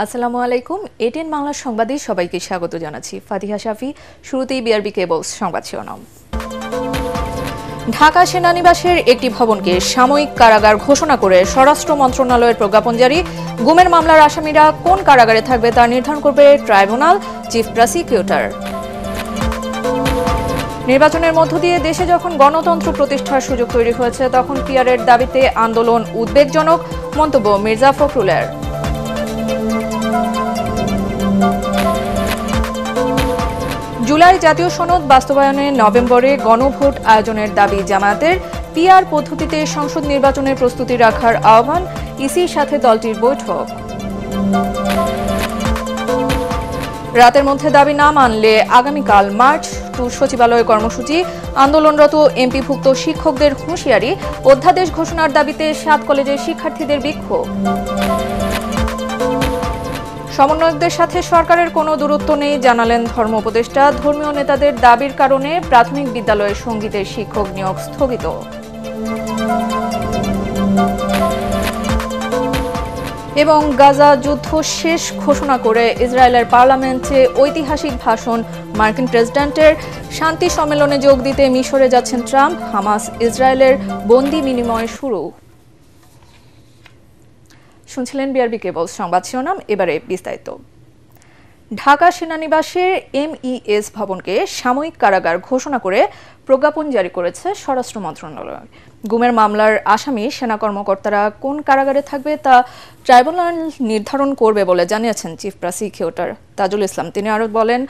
আসসালামু আলাইকুম। এটিএন বাংলা সংবাদে সবাইকে স্বাগত জানাচ্ছি। ফাতিহা শাফি। শুরুতেই বিআরবি কেবলস সংবাদ শিরোনাম। ঢাকা সেনানিবাসের একটি ভবনকে সাময়িক কারাগার ঘোষণা করে স্বরাষ্ট্র মন্ত্রণালয়ের প্রজ্ঞাপন জারি। গুমের মামলার আসামিরা কোন কারাগারে থাকবে তা নির্ধারণ করবে ট্রাইব্যুনাল, চিফ প্রসিকিউটর। নির্বাচনের মধ্য দিয়ে দেশে যখন গণতন্ত্র প্রতিষ্ঠার সুযোগ তৈরি হয়েছে, তখন পিআরের দাবিতে আন্দোলন উদ্বেগজনক, মন্তব্য মির্জা ফখরুলের। জুলাই জাতীয় সনদ বাস্তবায়নে নভেম্বরে গণভোট আয়োজনের দাবি জামায়াতের। পিআর পদ্ধতিতে সংসদ নির্বাচনের প্রস্তুতি রাখার আহ্বান, ইসির সাথে দলটির বৈঠক। রাতের মধ্যে দাবি না মানলে আগামীকাল মার্চ টু সচিবালয় কর্মসূচি। আন্দোলনরত এমপিভুক্ত শিক্ষকদের হুঁশিয়ারি, অধ্যাদেশ ঘোষণার দাবিতে 7 কলেজের শিক্ষার্থীদের বিক্ষোভ। সমন্বয়কদের সাথে সরকারের কোনো দূরত্ব নেই, জানালেন ধর্ম উপদেষ্টা। ধর্মীয় নেতাদের দাবির কারণে প্রাথমিক বিদ্যালয়ে সঙ্গীতের শিক্ষক নিয়োগ স্থগিত। এবং গাজা যুদ্ধ শেষ ঘোষণা করে ইসরায়েলের পার্লামেন্টে ঐতিহাসিক ভাষণ মার্কিন প্রেসিডেন্টের। শান্তি সম্মেলনে যোগ দিতে মিশরে যাচ্ছেন ট্রাম্প। হামাস ইসরায়েলের বন্দি বিনিময় শুরু। শুনছিলেন বিআরবি কেবলস সংবাদ শিরোনাম। এবারে বিস্তারিত। ঢাকা সেনানিবাসের এমইএস ভবনকে সাময়িক কারাগার ঘোষণা করে প্রজ্ঞাপন জারি করেছে স্বরাষ্ট্র মন্ত্রণালয়। গুমের মামলার আসামি সেনা কর্মকর্তারা কোন কারাগারে থাকবে তা ট্রাইব্যুনাল নির্ধারণ করবে বলে জানিয়েছেন চিফ প্রসিকিউটর তাজুল ইসলাম। তিনি আরও বলেন,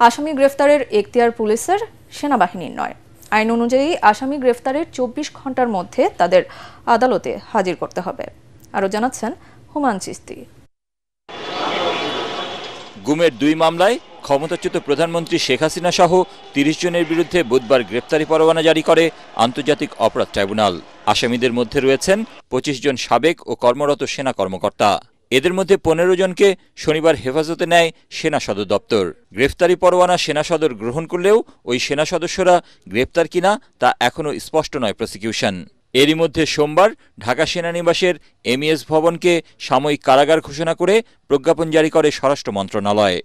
আসামি গ্রেফতারের এখতিয়ার পুলিশের, সেনাবাহিনীর নয়। আইন অনুযায়ী আসামি গ্রেফতারের 24 ঘন্টার মধ্যে তাদের আদালতে হাজির করতে হবে। আরও জানাচ্ছেন হুমায়ুন চিশতি। গুমের 2 মামলায় ক্ষমতাচ্যুত প্রধানমন্ত্রী শেখ হাসিনা সহ 30 জনের বিরুদ্ধে বুধবার গ্রেপ্তারি পরোয়ানা জারি করে আন্তর্জাতিক অপরাধ ট্রাইব্যুনাল। আসামিদের মধ্যে রয়েছেন 25 জন সাবেক ও কর্মরত সেনা কর্মকর্তা। এদের মধ্যে 15 জনকে শনিবার হেফাজতে নেয় সেনা সদর দপ্তর। গ্রেফতারি পরোয়ানা সেনা সদর গ্রহণ করলেও ওই সেনা সদস্যরা গ্রেপ্তার কিনা তা এখনও স্পষ্ট নয় প্রসিকিউশন। এরই মধ্যে সোমবার ঢাকা সেনানিবাসের এমইএস ভবনকে সাময়িক কারাগার ঘোষণা করে প্রজ্ঞাপন জারি করে স্বরাষ্ট্র মন্ত্রণালয়।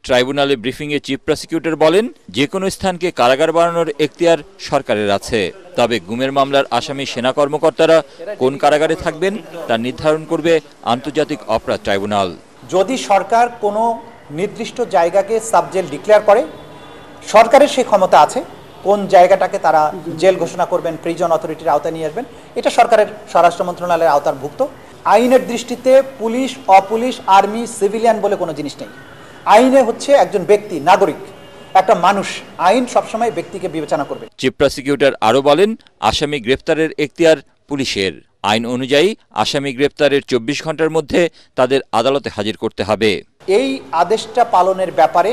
ট্রাইব্যুনালে ব্রিফিংয়ে চিফ প্রসিকিউটর বলেন, যে কোনো স্থানকে কারাগার বানানোর এখতিয়ার সরকারের আছে। তবে গুমের মামলার আসামি সেনা কর্মকর্তারা কোন কারাগারে থাকবেন তা নির্ধারণ করবে আন্তর্জাতিক অপরাধ ট্রাইব্যুনাল। যদি সরকার কোনো নির্দিষ্ট জায়গাকে সাবজেল ডিক্লেয়ার করে, সরকারের সেই ক্ষমতা আছে কোন জায়গাটাকে তারা জেল ঘোষণা করবেন, প্রিজন অথরিটির আওতায় নিয়ে আসবেন, এটা সরকারের স্বরাষ্ট্র মন্ত্রণালয়ের আওতাভুক্ত। আইনের দৃষ্টিতে পুলিশ, অপুলিশ, আর্মি, সিভিলিয়ান বলে কোনো জিনিস নেই। আইনে হচ্ছে একজন ব্যক্তি, নাগরিক, একটা মানুষ। আইন সবসময় ব্যক্তিকে বিবেচনা করবে। চিফ প্রসিকিউটর আরও বলেন, আসামি গ্রেফতারের এখতিয়ার পুলিশের। আইন অনুযায়ী আসামি গ্রেফতারের 24 ঘন্টার মধ্যে তাদের আদালতে হাজির করতে হবে। এই আদেশটা পালনের ব্যাপারে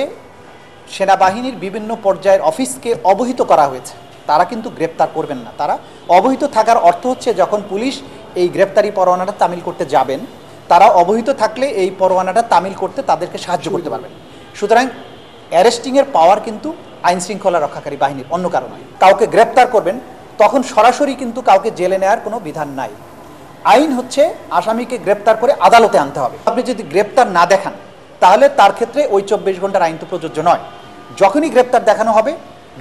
সেনাবাহিনীর বিভিন্ন পর্যায়ের অফিসকে অবহিত করা হয়েছে। তারা কিন্তু গ্রেপ্তার করবেন না। তারা অবহিত থাকার অর্থ হচ্ছে, যখন পুলিশ এই গ্রেপ্তারি পরোয়ানাটা তামিল করতে যাবেন, তারা অবহিত থাকলে এই পরোয়ানাটা তামিল করতে তাদেরকে সাহায্য করতে পারবেন। সুতরাং অ্যারেস্টিংয়ের পাওয়ার কিন্তু আইন শৃঙ্খলা রক্ষাকারী বাহিনীর, অন্য কারো নয়। কাউকে গ্রেপ্তার করবেন তখন সরাসরি কিন্তু কাউকে জেলে নেওয়ার কোনো বিধান নাই। আইন হচ্ছে আসামিকে গ্রেপ্তার করে আদালতে আনতে হবে। আপনি যদি গ্রেপ্তার না দেখান, তাহলে তার ক্ষেত্রে ওই 24 ঘন্টার আইন তো প্রযোজ্য নয়। যখনই গ্রেপ্তার দেখানো হবে,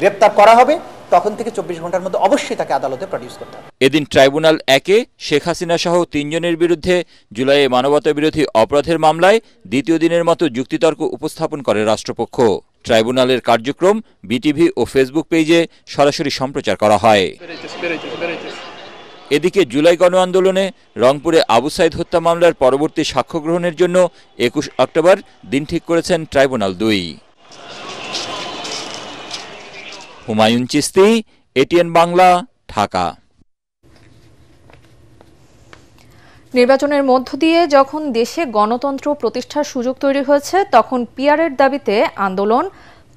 গ্রেপ্তার করা হবে, তখন থেকে 24 ঘন্টার মধ্যে অবশ্যই তাকে আদালতে প্রডিউস করতে হবে। এদিন ট্রাইব্যুনাল 1-এ শেখ হাসিনা সহ 3 জনের বিরুদ্ধে জুলাইয়ে মানবতা বিরোধী অপরাধের মামলায় দ্বিতীয় দিনের মতো যুক্তিতর্ক উপস্থাপন করে রাষ্ট্রপক্ষ। ট্রাইব্যুনালের কার্যক্রম বিটিভি ও ফেসবুক পেজে সরাসরি সম্প্রচার করা হয়। এদিকে জুলাই গণ আন্দোলনে রংপুরে আবু সাইদ হত্যা মামলার পরবর্তী সাক্ষ্য গ্রহণের জন্য 21 অক্টোবর দিন ঠিক করেছেন ট্রাইব্যুনাল 2। হুমায়ুন চিশতি, এটিএন বাংলা, ঢাকা। নির্বাচনের মধ্য দিয়ে যখন দেশে গণতন্ত্র প্রতিষ্ঠার সুযোগ তৈরি হয়েছে, তখন পিআরের দাবিতে আন্দোলন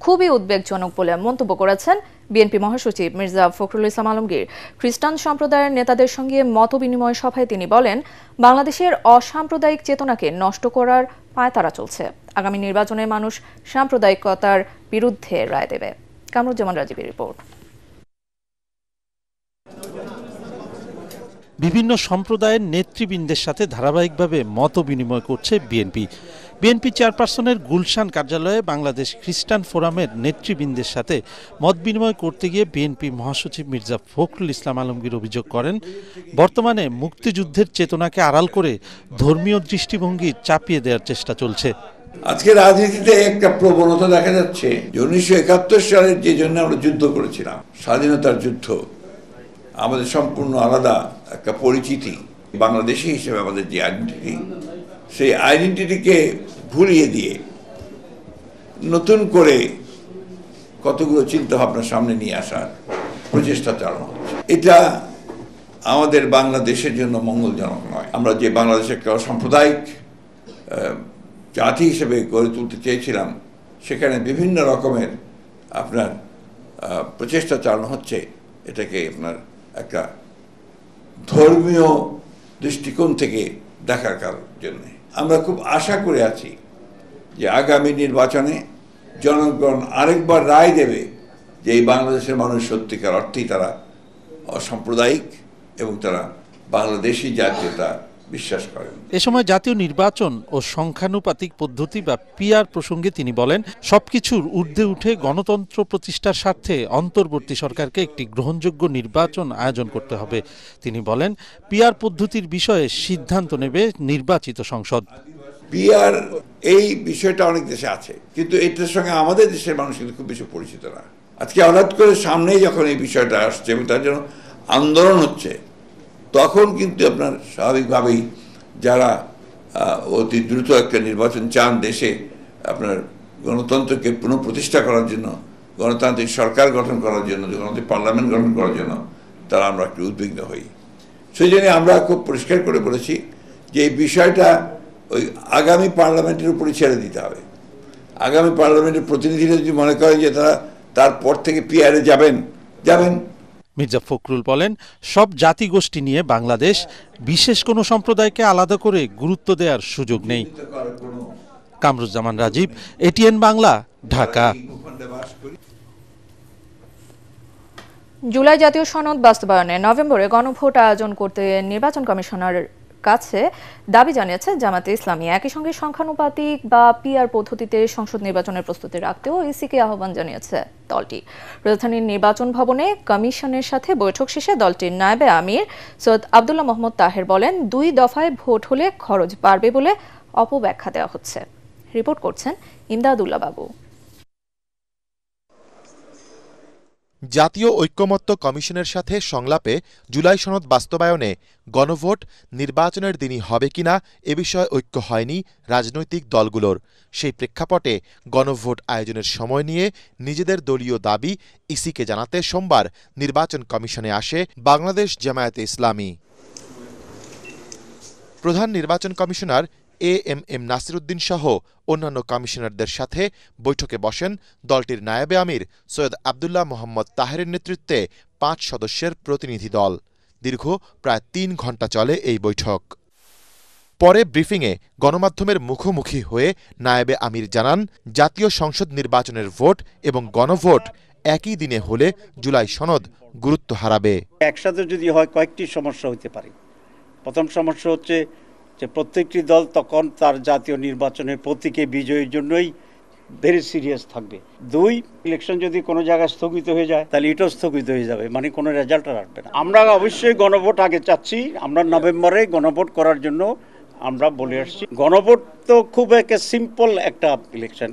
খুবই উদ্বেগজনক বলে মন্তব্য করেছেন বিএনপি মহাসচিব মির্জা ফখরুল ইসলাম আলমগীর। খ্রিস্টান সম্প্রদায়ের নেতাদের সঙ্গে মতবিনিময় সভায় তিনি বলেন, বাংলাদেশের অসাম্প্রদায়িক চেতনাকে নষ্ট করার পায়তারা চলছে। আগামী নির্বাচনে মানুষ সাম্প্রদায়িকতার বিরুদ্ধে রায় দেবে। কামরুজ্জামান রাজীবের রিপোর্ট। বিভিন্ন সম্প্রদায়ের নেতৃবৃন্দের সাথে ধারাবাহিকভাবে মত বিনিময় করছে বিএনপি। বিএনপি চেয়ারপারসনের গুলশান কার্যালয়ে বাংলাদেশ খ্রিস্টান ফোরামের নেতৃবৃন্দের সাথে মত বিনিময় করতে গিয়ে বিএনপি মহাসচিব মির্জা ফখরুল ইসলাম আলমগীর অভিযোগ করেন, বর্তমানে মুক্তিযুদ্ধের চেতনাকে আড়াল করে ধর্মীয় দৃষ্টিভঙ্গি চাপিয়ে দেওয়ার চেষ্টা চলছে। আজকে রাজনীতিতে একটা প্রবণতা দেখা যাচ্ছে যে 1971 সালের যে জন্য আমরা যুদ্ধ করেছিলাম, স্বাধীনতার যুদ্ধ, আমাদের সম্পূর্ণ আলাদা একটা পরিচিতি, বাংলাদেশি হিসেবে আমাদের যে আইডেন্টিটি, সেই আইডেন্টিটিকে ভুলিয়ে দিয়ে নতুন করে কতগুলো চিন্তা ভাবনা সামনে নিয়ে আসার প্রচেষ্টা চালানো হচ্ছে। এটা আমাদের বাংলাদেশের জন্য মঙ্গলজনক নয়। আমরা যে বাংলাদেশের একটা সাম্প্রদায়িক জাতি হিসেবে গড়ে তুলতে চেয়েছিলাম, সেখানে বিভিন্ন রকমের আপনার প্রচেষ্টা চালানো হচ্ছে এটাকে আপনার একটা ধর্মীয় দৃষ্টিকোণ থেকে দেখার জন্য। আমরা খুব আশা করে আছি যে আগামী নির্বাচনে জনগণ আরেকবার রায় দেবে যে এই বাংলাদেশের মানুষ সত্যিকার অর্থেই তারা অসাম্প্রদায়িক এবং তারা বাংলাদেশি জাতীয়তা বিশ্বাস করেন। এ সময় জাতীয় নির্বাচন ও সংখ্যানুপাতিক পদ্ধতি বা পিআর প্রসঙ্গে তিনি বলেন, সবকিছুর ঊর্ধ্বে উঠে গণতন্ত্র প্রতিষ্ঠার স্বার্থে অন্তর্বর্তী সরকারকে একটি গ্রহণযোগ্য নির্বাচন আয়োজন করতে হবে। তিনি বলেন, পিআর পদ্ধতির বিষয়ে সিদ্ধান্ত নেবে নির্বাচিত সংসদ। পিআর এই বিষয়টা অনেক দেশে আছে, কিন্তু এটার সঙ্গে আমাদের দেশের মানুষ কিন্তু খুব বেশি পরিচিত না। আজকে হঠাৎ করে সামনেই যখন এই বিষয়টা আসছে এবং তার জন্য আন্দোলন হচ্ছে, তখন কিন্তু আপনার স্বাভাবিকভাবেই যারা অতি দ্রুত একটা নির্বাচন চান দেশে, আপনার গণতন্ত্রকে পুনঃপ্রতিষ্ঠা করার জন্য, গণতান্ত্রিক সরকার গঠন করার জন্য, গণতান্ত্রিক পার্লামেন্ট গঠন করার জন্য তারা আমরা একটু উদ্বিগ্ন হই। সেই জন্য আমরা খুব পরিষ্কার করে বলেছি যে এই বিষয়টা ওই আগামী পার্লামেন্টের উপরে ছেড়ে দিতে হবে। আগামী পার্লামেন্টের প্রতিনিধিরা যদি মনে করেন যে তারা তারপর থেকে পিআরে যাবেন। মির্জা ফখরুল বলেন, সব জাতিগোষ্ঠী নিয়ে বাংলাদেশ, বিশেষ কোনো সম্প্রদায়কে আলাদা করে গুরুত্ব দেওয়ার সুযোগ নেই। কামরুজ্জামান রাজীব, এটিএন বাংলা, ঢাকা। জুলাই জাতীয় সনদ বাস্তবায়নে নভেম্বরে গণভোট আয়োজন করতে নির্বাচন কমিশনার কাছে দাবি জানিয়েছে জামায়াতে ইসলামী। একই সঙ্গে সংখ্যানুপাতিক বা পিআর পদ্ধতিতে সংসদ নির্বাচনের প্রস্তুতি রাখতেও ইসিকে আহ্বান জানিয়েছে দলটি। রাজধানীর নির্বাচন ভবনে কমিশনের সাথে বৈঠক শেষে দলটির নায়েবে আমির সৈয়দ আব্দুল্লাহ মোহাম্মদ তাহের বলেন, 2 দফায় ভোট হলে খরচ বাড়বে বলে অপব্যাখ্যা দেওয়া হচ্ছে। রিপোর্ট করছেন ইমদাদুল্লাহ বাবু। জাতীয় ঐক্যমত্য কমিশনের সাথে সংলাপে জুলাই সনদ বাস্তবায়নে গণভোট নির্বাচনের দিনই হবে কিনা এ বিষয়ে ঐক্য হয়নি রাজনৈতিক দলগুলোর। সেই প্রেক্ষাপটে গণভোট আয়োজনের সময় নিয়ে নিজেদের দলীয় দাবি ইসিকে জানাতে সোমবার নির্বাচন কমিশনে আসে বাংলাদেশ জামায়াতে ইসলামী। প্রধান নির্বাচন কমিশনার এএমএম নাসিরউদ্দিন সহ অন্যান্য কমিশনারদের সাথে বৈঠকে বসেন দলটির নায়েবে আমির সৈয়দ আব্দুল্লাহ মোহাম্মদ তাহেরের নেতৃত্বে 5 সদস্যের প্রতিনিধি দল। দীর্ঘ প্রায় 3 ঘণ্টা চলে এই বৈঠক। পরে ব্রিফিংয়ে গণমাধ্যমের মুখোমুখি হয়ে নায়েবে আমির জানান, জাতীয় সংসদ নির্বাচনের ভোট এবং গণভোট একই দিনে হলে জুলাই সনদ গুরুত্ব হারাবে। একসাথে যদি হয় কয়েকটি সমস্যা হতে পারে। প্রথম সমস্যা হচ্ছে যে প্রত্যেকটি দল তখন তার জাতীয় নির্বাচনের প্রতীকে বিজয়ের জন্যই ভেরি সিরিয়াস থাকবে। 2, ইলেকশন যদি কোনো জায়গায় স্থগিত হয়ে যায় তাহলে এটাও স্থগিত হয়ে যাবে, মানে কোনো রেজাল্ট আর আসবে না। আমরা অবশ্যই গণভোট আগে চাচ্ছি। আমরা নভেম্বরে গণভোট করার জন্য আমরা বলে আসছি। গণভোট তো খুব একটা সিম্পল একটা ইলেকশন,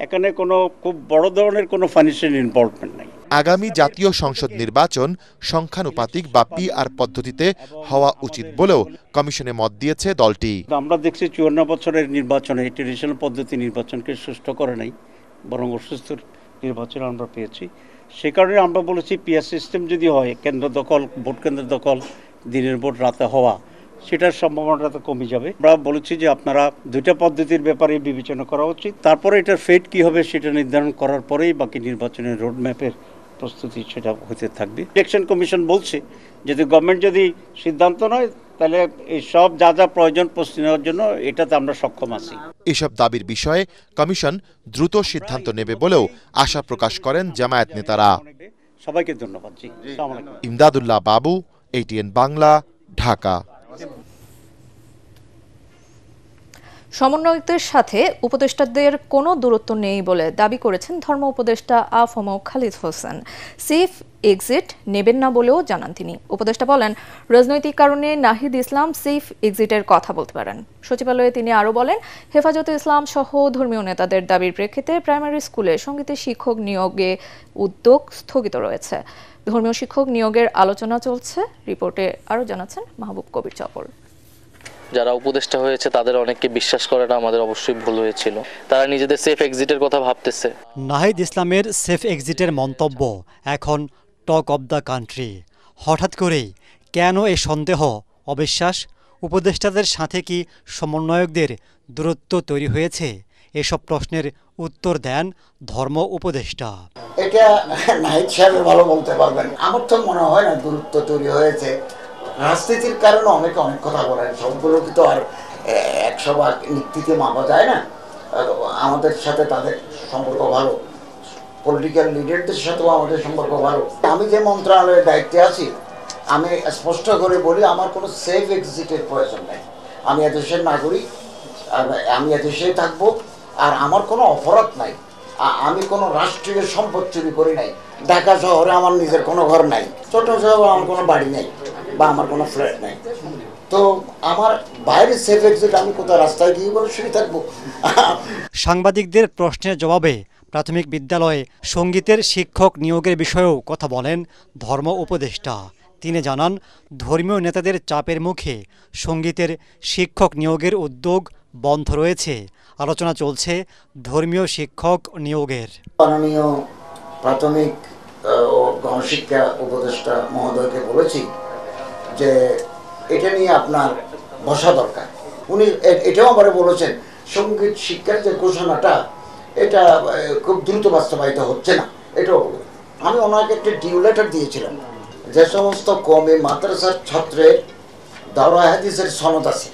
এখানে কোনো খুব বড় ধরনের কোনো ফাইন্যান্সিয়াল ইনভলভমেন্ট নাই। আগামী জাতীয় সংসদ নির্বাচন সংখ্যানুপাতিক বা পিআর পদ্ধতিতে হওয়া উচিত বলেও কমিশনে মত দিয়েছে দলটি। আমরা দেখছি 54 বছরের নির্বাচনে ট্রেডিশনাল পদ্ধতি নির্বাচনকে সুষ্ঠু করে নাই, বরং অসুস্থ নির্বাচন আমরা পেয়েছি। সে কারণে আমরা বলেছি পিআর সিস্টেম যদি হয়, কেন্দ্র দখল, ভোট কেন্দ্র দখল, দিনের ভোট রাতে হওয়া, সেটার সম্ভাবনাটা তো কমে যাবে। আমরা বলেছি যে আপনারা 2টা পদ্ধতির ব্যাপারে বিবেচনা করা উচিত। তারপরে এটার ফেট কি হবে সেটা নির্ধারণ করার পরেই বাকি নির্বাচনের রোডম্যাপের প্রস্তুতি সেটা হতে থাকবে। ইলেকশন কমিশন বলছে যদি গভর্নমেন্ট যদি সিদ্ধান্ত নয় তাহলে এই সব যা যা প্রয়োজন প্রস্তুতি নেওয়ার জন্য এটাতে আমরা সক্ষম আছি। এসব দাবির বিষয়ে কমিশন দ্রুত সিদ্ধান্ত নেবে বলেও আশা প্রকাশ করেন জামায়াত নেতারা। সবাইকে ধন্যবাদ। জি, ইমদাদুল্লাহ বাবু, এটিএন বাংলা, ঢাকা। সমন্বয়কদের সাথে উপদেষ্টাদের কোনো দূরত্ব নেই বলে দাবি করেছেন ধর্ম উপদেষ্টা আফম খালিদ হোসেন। সেফ এক্সিট নেবেন না বলেও জানান তিনি। উপদেষ্টা বলেন, রাজনৈতিক কারণে নাহিদ ইসলাম সেফ এক্সিটের কথা বলতে পারেন। সচিবালয়ে তিনি আরও বলেন, হেফাজতে ইসলাম সহ ধর্মীয় নেতাদের দাবির প্রেক্ষিতে প্রাইমারি স্কুলে সঙ্গীতের শিক্ষক নিয়োগে উদ্যোগ স্থগিত রয়েছে। ধর্মীয় শিক্ষক নিয়োগের আলোচনা চলছে। রিপোর্টে আরও জানাচ্ছেন মাহবুব কবির চপল। যারা উপদেষ্টা হয়েছে তাদের অনেককে বিশ্বাস করাটা আমাদের অবশ্যই ভুল হয়েছিল। তারা নিজেদের সেফ এক্সিটের কথা ভাবতেছে। নাহিদ ইসলামের সেফ এক্সিটের মন্তব্য এখন টক অব দ্য কান্ট্রি। হঠাৎ করেই কেন এই সন্দেহ, অবিশ্বাস? উপদেষ্টাদের সাথে কি সমন্বয়কদের দূরত্ব তৈরি হয়েছে? এসব প্রশ্নের উত্তর দেন ধর্ম উপদেষ্টা। এটা নাহিদ সাহেব ভালো বলতে পারবেন। আমার তো মনে হয় না দূরত্ব তৈরি হয়েছে। রাজনীতির কারণে অনেকে অনেক কথা বলেন, সবগুলো তো আর 100 নীতিতে মাপা যায় না। আমাদের সাথে তাদের সম্পর্ক ভালো, পলিটিক্যাল লিডারদের সাথেও আমাদের সম্পর্ক ভালো। আমি যে মন্ত্রণালয়ের দায়িত্বে আছি, আমি স্পষ্ট করে বলি, আমার কোনো সেফ এক্সিটের প্রয়োজন নেই। আমি এদেশের নাগরিক, আমি এদেশেই থাকবো, আর আমার কোনো অপরাধ নাই। আমি কোনো রাষ্ট্রীয় সম্পদ চুরি করি নাই। ঢাকা শহরে আমার নিজের কোনো ঘর নাই, ছোট শহরে আমার কোনো বাড়ি নাই বা আমার কোনো ফ্ল্যাট নাই। তো আমার বাইরে সেফ এক্সিট, আমি কোথাও রাস্তায় গিয়ে বলে শুয়ে থাকবো? সাংবাদিকদের প্রশ্নের জবাবে প্রাথমিক বিদ্যালয়ে সঙ্গীতের শিক্ষক নিয়োগের বিষয়েও কথা বলেন ধর্ম উপদেষ্টা। তিনি জানান, ধর্মীয় নেতাদের চাপের মুখে সঙ্গীতের শিক্ষক নিয়োগের উদ্যোগ বন্ধ রয়েছে। আলোচনা চলছে ধর্মীয় শিক্ষক নিয়োগের। মাননীয় প্রাথমিক ও গণশিক্ষা উপদেষ্টা মহোদয়কে বলেছি যে এটা নিয়ে আপনার বসা দরকার। উনি এটাও আবার বলেছেন, সঙ্গীত শিক্ষার যে ঘোষণাটা এটা খুব দ্রুত বাস্তবায়িত হচ্ছে না, এটাও বলে। আমি ওনাকে একটা ডিউ লেটার দিয়েছিলাম, যে সমস্ত কওমি মাদ্রাসার ছাত্রের দাওরা হাদিসের সনদ আছে,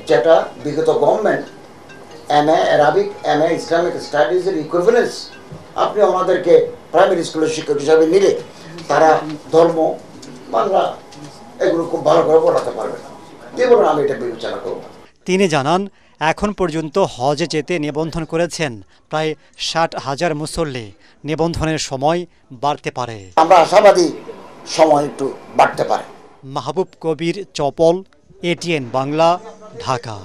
যেটা বিগত government MA Arabic, MA Islamic স্টাডিজের ইকুইভ্যালেন্স, আপনি ওনাদেরকে প্রাইমারি স্কুলের শিক্ষক হিসাবে নিলে তারা ধর্ম, বাংলা এগুলো খুব ভালো করে পড়াতে পারবে। বলুন, আমি এটা বিবেচনা করব। তিনি জানান, এখন পর্যন্ত হজে যেতে নিবন্ধন করেছেন প্রায় 60,000 মুসল্লি। নিবন্ধনের সময় বাড়তে পারে। আমরা আশাবাদী সময় একটু বাড়তে পারে। মাহবুব কবির চপল, ATN বাংলা, ঢাকা।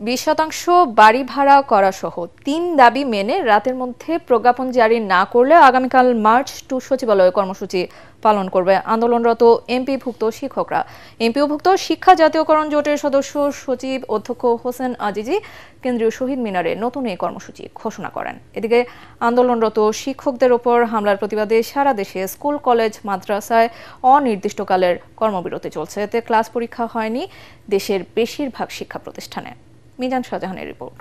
20% বাড়ি ভাড়া করা সহ 3 দাবি মেনে রাতের মধ্যে প্রজ্ঞাপন জারি না করলে আগামীকাল মার্চ টু সচিবালয় কর্মসূচি পালন করবে আন্দোলনরত এমপিভুক্ত শিক্ষকরা। এমপিওভুক্ত শিক্ষা জাতীয়করণ জোটের সদস্য সচিব অধ্যক্ষ হোসেন আজিজি কেন্দ্রীয় শহীদ মিনারে নতুন এই কর্মসূচি ঘোষণা করেন। এদিকে আন্দোলনরত শিক্ষকদের ওপর হামলার প্রতিবাদে সারা দেশে স্কুল, কলেজ, মাদ্রাসায় অনির্দিষ্টকালের কর্মবিরতি চলছে। এতে ক্লাস পরীক্ষা হয়নি দেশের বেশিরভাগ শিক্ষা প্রতিষ্ঠানে। মিজান শাহজাহানের রিপোর্ট।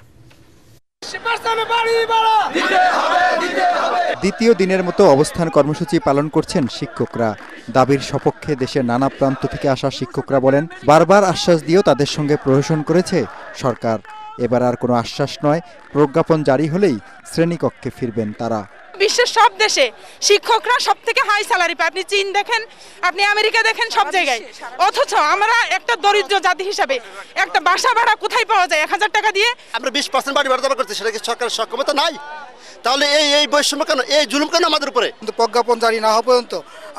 দ্বিতীয় দিনের মতো অবস্থান কর্মসূচি পালন করছেন শিক্ষকরা। দাবির সপক্ষে দেশের নানা প্রান্ত থেকে আসা শিক্ষকরা বলেন, বারবার আশ্বাস দিয়েও তাদের সঙ্গে প্রহসন করেছে সরকার। এবার আর কোনো আশ্বাস নয়, প্রজ্ঞাপন জারি হলেই শ্রেণীকক্ষে ফিরবেন তারা। বিশ্বের সব দেশে শিক্ষকরা সব থেকে হাই স্যালারি পায়। আপনি চীন দেখেন, আপনি আমেরিকা দেখেন, সব জায়গায়। অথচ আমরা একটা দরিদ্র জাতি হিসাবে একটা বাসা ভাড়া কোথায় পাওয়া যায় 1000 টাকা দিয়ে? আমরা 20% বাড়ি ভাড়া দাবি করছি, সেটা কি সরকারের সক্ষমতা নাই? তাহলে এই বৈষম্য কেন, এই জুলুম কেন আমাদের উপরে? কিন্তু প্রজ্ঞাপন জারি না হওয়া পর্যন্ত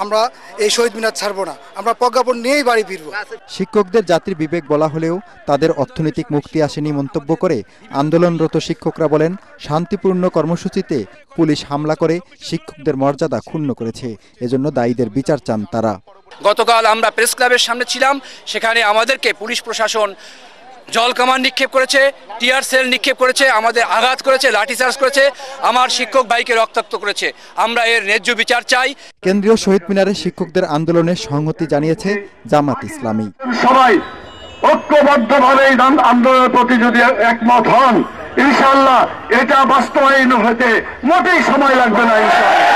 আমরা এই শহীদ মিনার ছাড়বো না, আমরা প্রজ্ঞাপন নিয়েই বাড়ি ফিরবো। শিক্ষকদের জাতির বিবেক বলা হলেও তাদের অর্থনৈতিক মুক্তি আসেনি মন্তব্য করে আন্দোলনরত শিক্ষকরা বলেন, শান্তিপূর্ণ কর্মসূচিতে পুলিশ হামলা করে শিক্ষকদের মর্যাদা ক্ষুণ্ণ করেছে। এজন্য দায়ীদের বিচার চান তারা। গতকাল আমরা প্রেস ক্লাবের সামনে ছিলাম, সেখানে আমাদেরকে পুলিশ প্রশাসন জল কামান নিক্ষেপ করেছে, টিয়ার সেল নিক্ষেপ করেছে, আমাদের আঘাত করেছে, লাঠিচার্জ করেছে, আমার শিক্ষক ভাইকে রক্তাক্ত করেছে। আমরা এর ন্যায্য বিচার চাই। কেন্দ্রীয় শহীদ মিনারে শিক্ষকদের আন্দোলনে সংহতি জানিয়েছে জামাত ইসলামী। সবাই ঐক্যবদ্ধভাবে এই আন্দোলনের প্রতি যদি একমত হন, ইনশাআল্লাহ এটা বাস্তবায়ন হতে মোটেই সময় লাগবে না ইনশাআল্লাহ।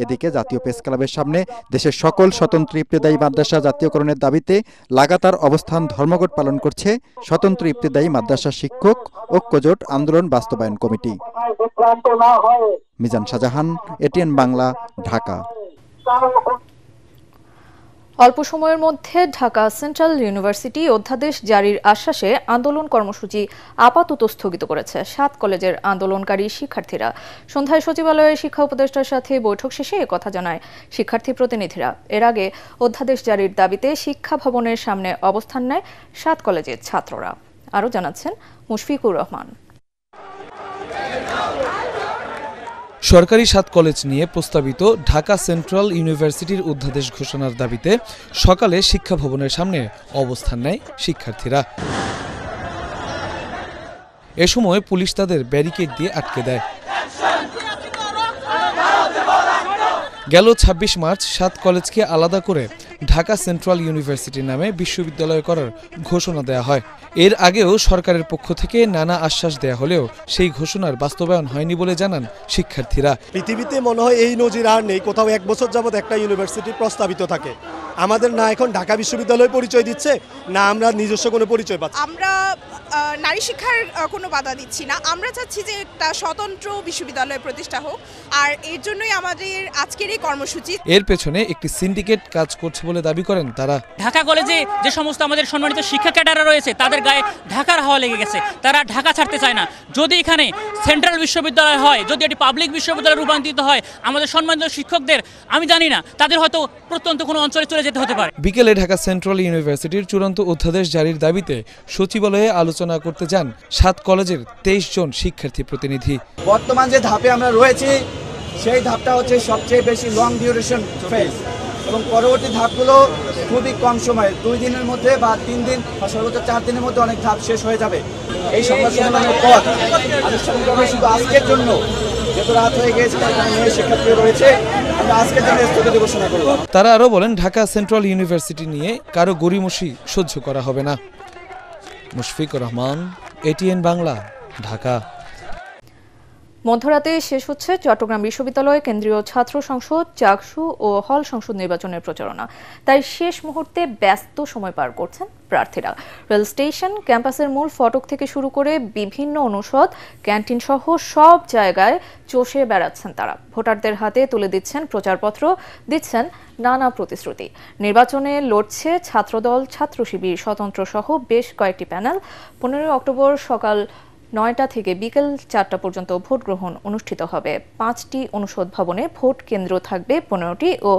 এদিকে জাতীয় প্রেস ক্লাবের সামনে দেশের সকল স্বতন্ত্র ইবতেদায়ী মাদ্রাসা জাতীয়করণের দাবিতে লাগাতার অবস্থান ধর্মঘট পালন করছে স্বতন্ত্র ইবতেদায়ী মাদ্রাসা শিক্ষক ঐক্যজোট আন্দোলন বাস্তবায়ন কমিটি। মিজান শাহজাহান, ATN বাংলা, ঢাকা। অল্প সময়ের মধ্যে ঢাকা সেন্ট্রাল ইউনিভার্সিটি অধ্যাদেশ জারির আশ্বাসে আন্দোলন কর্মসূচি আপাতত স্থগিত করেছে 7 কলেজের আন্দোলনকারী শিক্ষার্থীরা। সন্ধ্যায় সচিবালয়ে শিক্ষা উপদেষ্টার সাথে বৈঠক শেষে একথা জানায় শিক্ষার্থী প্রতিনিধিরা। এর আগে অধ্যাদেশ জারির দাবিতে শিক্ষা ভবনের সামনে অবস্থান নেয় 7 কলেজের ছাত্ররা। আরও জানাচ্ছেন মুশফিকুর রহমান। সরকারি 7 কলেজ নিয়ে প্রস্তাবিত ঢাকা সেন্ট্রাল ইউনিভার্সিটির অধ্যাদেশ ঘোষণার দাবিতে সকালে শিক্ষা ভবনের সামনে অবস্থান নেয় শিক্ষার্থীরা। এ সময় পুলিশ তাদের ব্যারিকেড দিয়ে আটকে দেয়। গেল 26 মার্চ 7 কলেজকে আলাদা করে ঢাকা সেন্ট্রাল ইউনিভার্সিটি নামে বিশ্ববিদ্যালয় করার ঘোষণা দেয়া হয়। এর আগেও সরকারের পক্ষ থেকে নানা আশ্বাস দেয়া হলেও সেই ঘোষণার বাস্তবায়ন হয়নি বলে জানান শিক্ষার্থীরা। পৃথিবীতে মনে হয় এই নজির আর নেই, কোথাও 1 বছর যাবৎ একটা ইউনিভার্সিটি প্রস্তাবিত থাকে। আমাদের না এখন ঢাকা বিশ্ববিদ্যালয় পরিচয় দিচ্ছে, না আমরা নিজস্ব কোনো পরিচয় পাচ্ছি। আমরা নারী শিক্ষার কোনো বাধা দিচ্ছি না, আমরা চাচ্ছি যে একটা স্বতন্ত্র বিশ্ববিদ্যালয় প্রতিষ্ঠা হোক, আর এর জন্যই আমাদের আজকের এই কর্মসূচি। এর পেছনে একটি সিন্ডিকেট কাজ করছে বলে দাবি করেন তারা। ঢাকা কলেজে যে সমস্ত আমাদের সম্মানিত শিক্ষা ক্যাডাররা রয়েছে তাদের গায়ে ঢাকার হাওয়া লেগে গেছে, তারা ঢাকা ছাড়তে চায় না। যদি এখানে সেন্ট্রাল বিশ্ববিদ্যালয় হয়, যদি এটি পাবলিক বিশ্ববিদ্যালয়ে রূপান্তরিত হয়, আমাদের সম্মানিত শিক্ষকদের আমি জানি না তাদের হয়তো প্রত্যন্ত কোনো অঞ্চলে চলে যেতে হতে পারে। বিকেলে ঢাকা সেন্ট্রাল ইউনিভার্সিটির চূড়ান্ত অধ্যাদেশ জারির দাবিতে সচিবালয়ে আলোচনা করতে যান 7 কলেজের 23 জন শিক্ষার্থী প্রতিনিধি। বর্তমান যে ধাপে আমরা রয়েছি সেই ধাপটা হচ্ছে সবচেয়ে বেশি লং ডিউরেশন ফেজ, এবং পরবর্তী ধাপগুলো খুবই কম সময়ে 2 দিনের মধ্যে বা 3 দিন বা সর্বোচ্চ 4 দিনের মধ্যে অনেক ধাপ শেষ হয়ে যাবে। এই সংবাদ সম্মেলনের পর আনুষ্ঠানিকভাবে শুধু আজকের জন্য, যেহেতু রাত হয়ে গিয়েছে এখানে শিক্ষার্থী রয়েছে, আমরা আজকের জন্য স্থগিত ঘোষণা করব। তারা আরও বলেন ঢাকা সেন্ট্রাল ইউনিভার্সিটি নিয়ে কারো গড়িমসি সহ্য করা হবে না। মুশফিকুর রহমান, এটিএন বাংলা, ঢাকা। মধ্যরাতে শেষ হচ্ছে চট্টগ্রাম বিশ্ববিদ্যালয় কেন্দ্রীয় ছাত্র সংসদ, চাকসু ও হল সংসদ নির্বাচনের প্রচারণা। তাই শেষ মুহূর্তে ব্যস্ত সময় পার করছেন প্রার্থীরা। রেল স্টেশন, ক্যাম্পাসের মূল ফটক থেকে শুরু করে বিভিন্ন অনুষদ, ক্যান্টিন সহ সব জায়গায় চষে বেড়াচ্ছেন তারা। ভোটারদের হাতে তুলে দিচ্ছেন প্রচারপত্র, দিচ্ছেন নানা প্রতিশ্রুতি। নির্বাচনে লড়ছে ছাত্রদল, ছাত্র শিবির, স্বতন্ত্র সহ বেশ কয়েকটি প্যানেল। 15 অক্টোবর সকাল 9টা থেকে বিকেল 4টা পর্যন্ত ভোট গ্রহণ অনুষ্ঠিত হবে। 5টি অনুষদ ভবনে ভোট কেন্দ্র থাকবে 15টি ও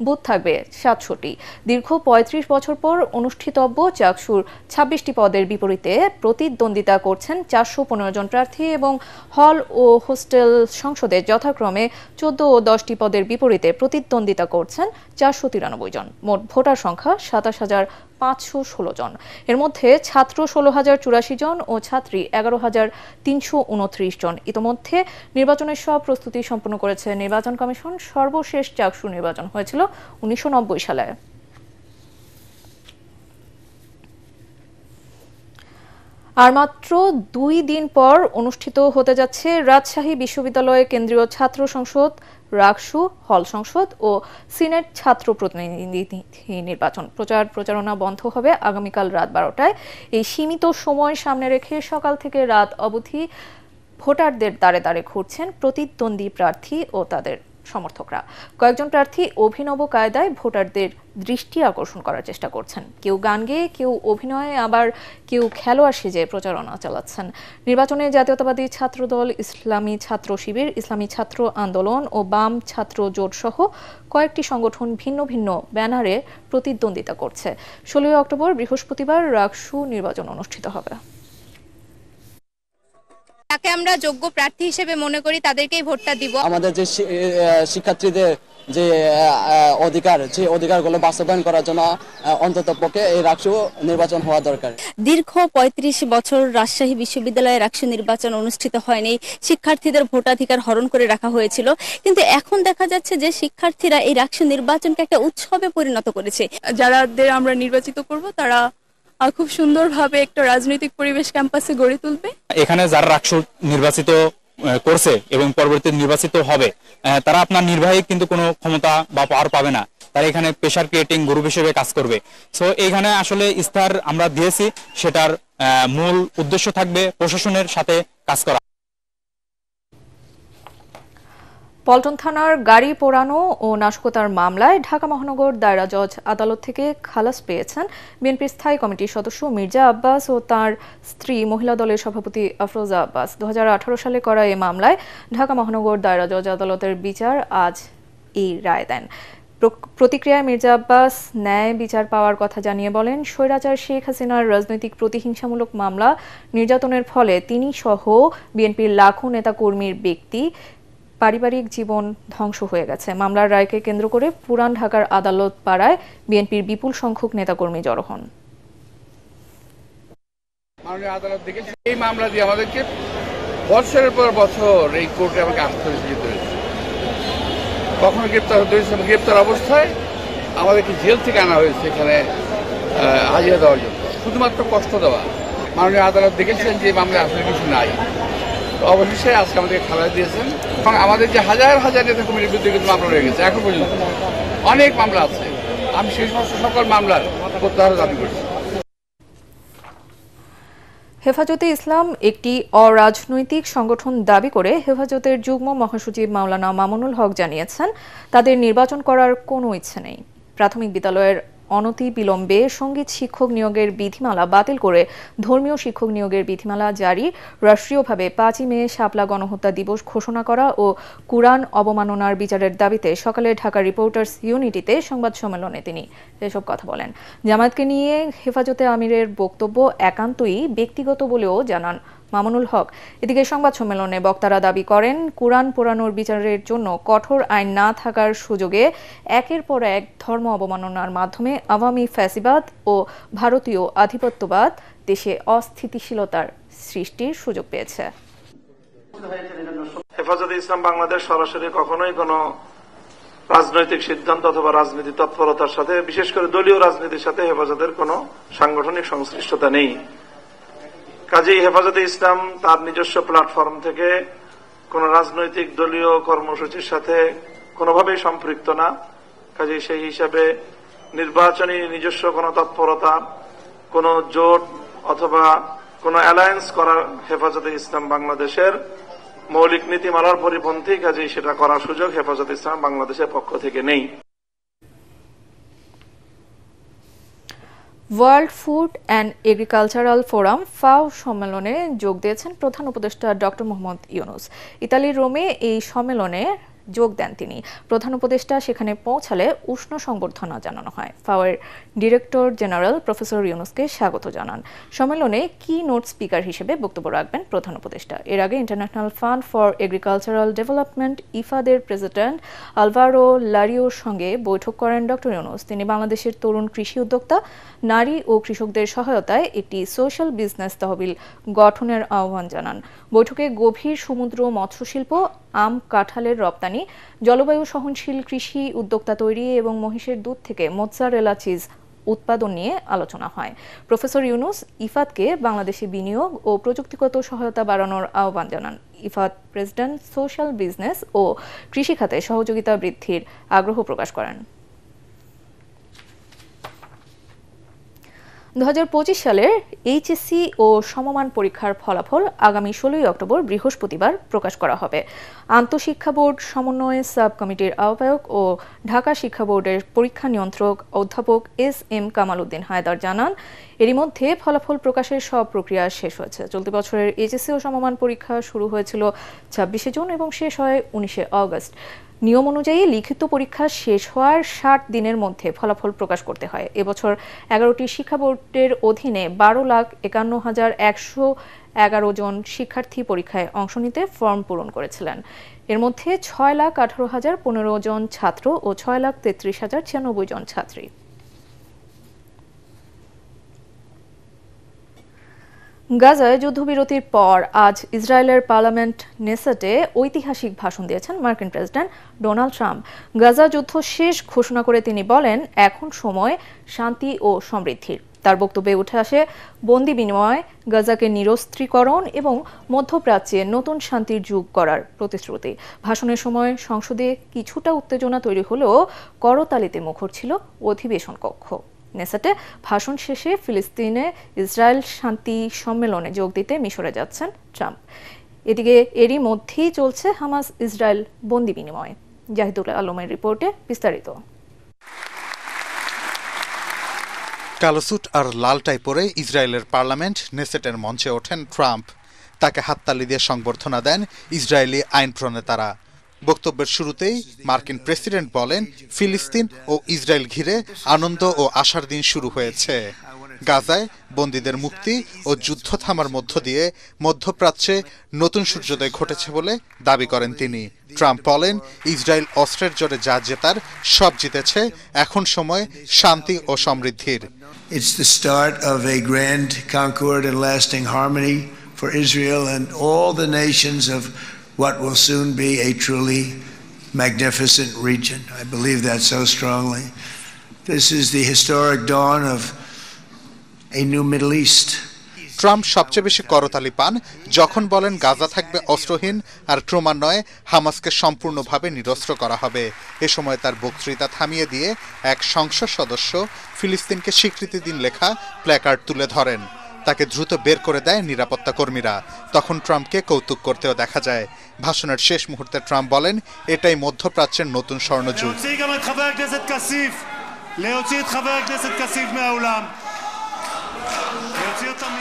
বুথ থাকবে 700টি। দীর্ঘ 35 বছর পর অনুষ্ঠিতব্য চাকসুর 26টি পদের বিপরীতে প্রতিদ্বন্দ্বিতা করছেন 415 জন প্রার্থী, এবং হল ও হোস্টেল সংসদে যথাক্রমে 14 ও 10টি পদের বিপরীতে প্রতিদ্বন্দ্বিতা করছেন 493 জন। মোট ভোটার সংখ্যা 27,516 জন। এর মধ্যে ছাত্র 16,084 জন ও ছাত্রী 11,329 জন। ইতোমধ্যে নির্বাচনের সব প্রস্তুতি সম্পন্ন করেছে নির্বাচন কমিশন। সর্বশেষ চাকসু নির্বাচন হয়েছিল 1990 সালে। আর মাত্র 2 দিন পর অনুষ্ঠিত হতে যাচ্ছে রাজশাহী বিশ্ববিদ্যালয় কেন্দ্রীয় ছাত্র সংসদ, রাকসু, হল সংসদ ও সিনেট ছাত্র প্রতিনিধি নির্বাচন। প্রচারণা বন্ধ হবে আগামীকাল রাত 12টায়। এই সীমিত সময় সামনে রেখে সকাল থেকে রাত অবধি ভোটারদের দ্বারে দ্বারে ঘুরছেন প্রতিদ্বন্দ্বী প্রার্থী ও তাদের সমর্থকরা। কয়েকজন প্রার্থী অভিনব কায়দায় ভোটারদের দৃষ্টি আকর্ষণ করার চেষ্টা করছেন। কেউ গান গেয়ে, কেউ অভিনয়ে, আবার কেউ খেলোয়াড় সেজে প্রচারণা চালাচ্ছেন। নির্বাচনে জাতীয়তাবাদী ছাত্রদল, ইসলামী ছাত্র শিবির, ইসলামী ছাত্র আন্দোলন ও বাম ছাত্র জোট সহ কয়েকটি সংগঠন ভিন্ন ভিন্ন ব্যানারে প্রতিদ্বন্দ্বিতা করছে। 16 অক্টোবর বৃহস্পতিবার রাকসু নির্বাচন অনুষ্ঠিত হবে। তাকে আমরা যোগ্য প্রার্থী হিসেবে মনে করি, তাদেরকেই ভোটটা দিব। আমাদের যে শিক্ষার্থীদের যে অধিকার, যে অধিকারগুলো বাস্তবায়ন করার জন্য অন্তত পক্ষে এই রাকসু নির্বাচন হওয়া দরকার। দীর্ঘ 35 বছর রাজশাহী বিশ্ববিদ্যালয়ে রাকসু নির্বাচন অনুষ্ঠিত হয়নি। শিক্ষার্থীদের ভোটাধিকার হরণ করে রাখা হয়েছিল, কিন্তু এখন দেখা যাচ্ছে যে শিক্ষার্থীরা এই রাকসু নির্বাচনকে একটা উৎসবে পরিণত করেছে। যারাদের আমরা নির্বাচিত করব তারা খুব সুন্দরভাবে একটা রাজনৈতিক পরিবেশ ক্যাম্পাসে গড়ে তুলবে। এখানে যারা রাকসু নির্বাচিত করছে এবং পরবর্তীতে নির্বাচিত হবে, তারা আপনার নির্বাহী কিন্তু কোনো ক্ষমতা বা পাওয়ার পাবে না। তারা এখানে প্রেশার ক্রিয়েটিং গ্রুপ হিসেবে কাজ করবে। সো এখানে আসলে ইস্তাহার আমরা দিয়েছি, সেটার মূল উদ্দেশ্য থাকবে প্রশাসনের সাথে কাজ করা। পল্টন থানার গাড়ি পোড়ানো ও নাশকতার মামলায় ঢাকা মহানগর দায়রা জজ আদালত থেকে খালাস পেয়েছেন বিএনপির স্থায়ী কমিটির সদস্য মির্জা আব্বাস ও তার স্ত্রী মহিলা দলের সভাপতি আফরোজা আব্বাস। 2018 সালে করা এই মামলায় ঢাকা মহানগর দায়রা জজ আদালতের বিচার আজ এই রায় দেন। প্রতিক্রিয়ায় মির্জা আব্বাস ন্যায় বিচার পাওয়ার কথা জানিয়ে বলেন, স্বৈরাচার শেখ হাসিনার রাজনৈতিক প্রতিহিংসামূলক মামলা নির্যাতনের ফলে তিনি সহ বিএনপির লাখো নেতাকর্মীর ব্যক্তি পারিবারিক জীবন ধ্বংস হয়ে গেছে। মামলার রায়কে কেন্দ্র করে পুরান ঢাকার আদালত পাড়ায় বিএনপির বিপুল সংখ্যক নেতাকর্মী জড়ো হন। মাননীয় আদালত দেখেছে এই মামলা দিয়ে আমাদেরকে বছরের পর বছর এই কোর্টে আমাকে আসতে হয়েছে। কখনো গ্রেপ্তার হতে হয়েছে, গ্রেপ্তার অবস্থায় আমাদেরকে জেল থেকে আনা হয়েছে এখানে হাজিরা দেওয়ার জন্য, শুধুমাত্র কষ্ট দেওয়া। মাননীয় আদালত দেখেছেন যে মামলায় আসলে কিছু নাই, অবশেষে আজকে আমাদেরকে খালাস দিয়েছেন। এবং আমাদের যে হাজার হাজার নেতা কর্মীর বিরুদ্ধে কিন্তু মামলা রয়ে গেছে, এখন পর্যন্ত অনেক মামলা আছে। আমি সেই সমস্ত সকল মামলার প্রত্যাহার দাবি করছি। হেফাজতে ইসলাম একটি অরাজনৈতিক সংগঠন দাবি করে হেফাজতের যুগ্ম মহাসচিব মাওলানা মামুনুল হক জানিয়েছেন, তাদের নির্বাচন করার কোনো ইচ্ছে নেই। প্রাথমিক বিদ্যালয়ের অনতি বিলম্বে সঙ্গীত শিক্ষক নিয়োগের বিধিমালা বাতিল করে ধর্মীয় শিক্ষক নিয়োগের বিধিমালা জারি, রাষ্ট্রীয়ভাবে 5ই মে শাপলা গণহত্যা দিবস ঘোষণা করা ও কুরআন অবমাননার বিচারের দাবিতে সকালে ঢাকা রিপোর্টার্স ইউনিটিতে সংবাদ সম্মেলনে তিনি এসব কথা বলেন। জামায়াতকে নিয়ে হেফাজতে আমিরের বক্তব্য একান্তই ব্যক্তিগত বলেও জানান মামুনুল হক। এদিকে সংবাদ সম্মেলনে বক্তারা দাবি করেন, কুরআন পোড়ানোর বিচারের জন্য কঠোর আইন না থাকার সুযোগে একের পর এক ধর্ম অবমাননার মাধ্যমে আওয়ামী ফ্যাসিবাদ ও ভারতীয় আধিপত্যবাদ দেশে অস্থিতিশীলতার সৃষ্টির সুযোগ পেয়েছে। হেফাজতে ইসলাম বাংলাদেশ সরাসরি কখনোই কোনো রাজনৈতিক সিদ্ধান্ত অথবা রাজনীতি তৎপরতার সাথে, বিশেষ করে দলীয় রাজনীতির সাথে হেফাজতের কোনো সাংগঠনিক সংশ্লিষ্টতা নেই। কাজেই হেফাজতে ইসলাম তার নিজস্ব প্ল্যাটফর্ম থেকে কোন রাজনৈতিক দলীয় কর্মসূচির সাথে কোনোভাবেই সম্পৃক্ত না। কাজেই সেই হিসাবে নির্বাচনী নিজস্ব কোনো তৎপরতা, কোনো জোট অথবা কোনো অ্যালায়েন্স করার হেফাজতে ইসলাম বাংলাদেশের মৌলিক নীতিমালার পরিপন্থী, কাজেই সেটা করার সুযোগ হেফাজতে ইসলাম বাংলাদেশের পক্ষ থেকে নেই। World food and agricultural forum ফাও সম্মেলনে যোগ দিয়েছেন প্রধান উপদেষ্টা ডক্টর মোহাম্মদ ইউনূস। ইতালির রোমে এই সম্মেলনে যোগ দেন তিনি। প্রধান উপদেষ্টা সেখানে পৌঁছালে উষ্ণ সংবর্ধনা জানানো হয়। ফাওয়ের ডিরেক্টর জেনারেল প্রফেসর ইউনূসকে স্বাগত জানান। সম্মেলনে কি নোট স্পিকার হিসেবে বক্তব্য রাখবেন প্রধান উপদেষ্টা। এর আগে international fund for agricultural development ইফাদের প্রেসিডেন্ট আলভারো লারিওর সঙ্গে বৈঠক করেন ডক্টর ইউনূস। তিনি বাংলাদেশের তরুণ কৃষি উদ্যোক্তা, নারী ও কৃষকদের সহায়তায় একটি সোশ্যাল বিজনেস তহবিল গঠনের আহ্বান জানান। বৈঠকে গভীর সমুদ্র মৎস্যশিল্প, আম কাঁঠালের রপ্তানি, জলবায়ু সহনশীল কৃষি উদ্যোক্তা তৈরি এবং মহিষের দুধ থেকে মোৎজারেলা চিজ উৎপাদন নিয়ে আলোচনা হয়। প্রফেসর ইউনূস ইফাদকে বাংলাদেশে বিনিয়োগ ও প্রযুক্তিগত সহায়তা বাড়ানোর আহ্বান জানান। ইফাদ প্রেসিডেন্ট সোশ্যাল বিজনেস ও কৃষি খাতে সহযোগিতা বৃদ্ধির আগ্রহ প্রকাশ করেন। 2025 সালের এইচএসসি ও সমমান পরীক্ষার ফলাফল আগামী 16 অক্টোবর বৃহস্পতিবার প্রকাশ করা হবে। আন্তঃশিক্ষা বোর্ড সমন্বয় সাব কমিটির আহ্বায়ক ও ঢাকা শিক্ষা বোর্ডের পরীক্ষা নিয়ন্ত্রক অধ্যাপক এস.এম. কামাল উদ্দিন হায়দার জানান, এরই মধ্যে ফলাফল প্রকাশের সব প্রক্রিয়া শেষ হয়েছে। চলতি বছরের এইচএসসি ও সমমান পরীক্ষা শুরু হয়েছিল 26 জুন এবং শেষ হয় 19 আগস্ট। নিয়ম অনুযায়ী লিখিত পরীক্ষা শেষ হওয়ার 60 দিনের মধ্যে ফলাফল প্রকাশ করতে হয়। এবছর 11টি শিক্ষা বোর্ডের অধীনে 12,51,111 জন শিক্ষার্থী পরীক্ষায় অংশ নিতে ফর্ম পূরণ করেছিলেন। এর মধ্যে 6,18,015 জন ছাত্র ও 6,33,096 জন ছাত্রী। গাজায় যুদ্ধবিরতির পর আজ ইসরায়েলের পার্লামেন্ট নেসেটে ঐতিহাসিক ভাষণ দিয়েছেন মার্কিন প্রেসিডেন্ট ডোনাল্ড ট্রাম্প। গাজা যুদ্ধ শেষ ঘোষণা করে তিনি বলেন, এখন সময় শান্তি ও সমৃদ্ধির। তার বক্তব্যে উঠে আসে বন্দি বিনিময়, গাজাকে নিরস্ত্রীকরণ এবং মধ্যপ্রাচ্যে নতুন শান্তির যুগ করার প্রতিশ্রুতি। ভাষণের সময় সংসদে কিছুটা উত্তেজনা তৈরি হলেও করতালিতে মুখর ছিল অধিবেশন কক্ষ। নেসেটে ভাষণ শেষে ফিলিস্তিনে ইসরায়েল শান্তি সম্মেলনে যোগ দিতে মিশরে যাচ্ছেন ট্রাম্প। এদিকে এরই মধ্যেই চলছে হামাস ইসরায়েল বন্দি বিনিময়। জাহিদুল আলমের রিপোর্টে বিস্তারিত। কালো স্যুট আর লাল টাই পরে ইসরায়েলের পার্লামেন্ট নেসেটের মঞ্চে ওঠেন ট্রাম্প। তাকে হাততালি দিয়ে সংবর্ধনা দেন ইসরায়েলি আইন প্রণেতারা। বক্তব্যের শুরুতেই মার্কিন প্রেসিডেন্ট বলেন, ফিলিস্তিন ও ইসরায়েল ঘিরে আনন্দ ও আশার দিন শুরু হয়েছে। গাজায় বন্দীদের মুক্তি ও যুদ্ধ থামার মধ্য দিয়ে মধ্যপ্রাচ্যে নতুন সূর্যোদয় ঘটেছে বলে দাবি করেন তিনি। ট্রাম্প বলেন, ইসরায়েল অস্ত্রের জোরে যা জেতার সব জিতেছে, এখন সময় শান্তি ও সমৃদ্ধির। It's the start of a grand concord and lasting harmony for Israel and all the nations of what will soon be a truly magnificent region. I believe that so strongly. This is the historic dawn of a new Middle East. Trump সবচেয়ে বেশি করতালি পান যখন বলেন গাজা থাকবে অস্ত্রহীন আর ক্রমান্বয়ে হামাসকে সম্পূর্ণভাবে নিরস্ত্র করা হবে। এ সময় তার বক্তৃতা থামিয়ে দিয়ে এক সংসদ সদস্য ফিলিস্তিনকে স্বীকৃতি দিন লেখা প্ল্যাকার্ড তুলে ধরেন। তাকে দ্রুত বের করে দেয় নিরাপত্তা কর্মীরা। তখন ট্রাম্পকে কৌতুক করতেও দেখা যায়। ভাষণের শেষ মুহূর্তে ট্রাম্প বলেন, এটাই মধ্যপ্রাচ্যের নতুন স্বর্ণযুগ।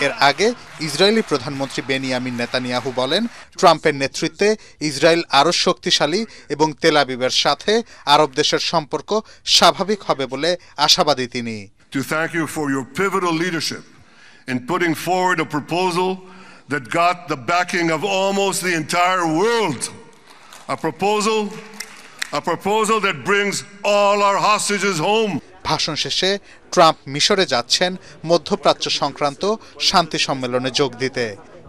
এর আগে ইসরায়েলি প্রধানমন্ত্রী বেনিয়ামিন নেতানিয়াহু বলেন, ট্রাম্পের নেতৃত্বে ইসরায়েল আরও শক্তিশালী এবং তেল আবিবের সাথে আরব দেশের সম্পর্ক স্বাভাবিক হবে বলে আশাবাদী তিনি। To thank you for your pivotal leadership in putting forward a proposal that got the backing of almost the entire world. A proposal that brings all our hostages home. ভাষণ শেষে ট্রাম্প মিশরে যাচ্ছেন মধ্যপ্রাচ্য সংক্রান্ত শান্তি সম্মেলনে যোগ দিতে।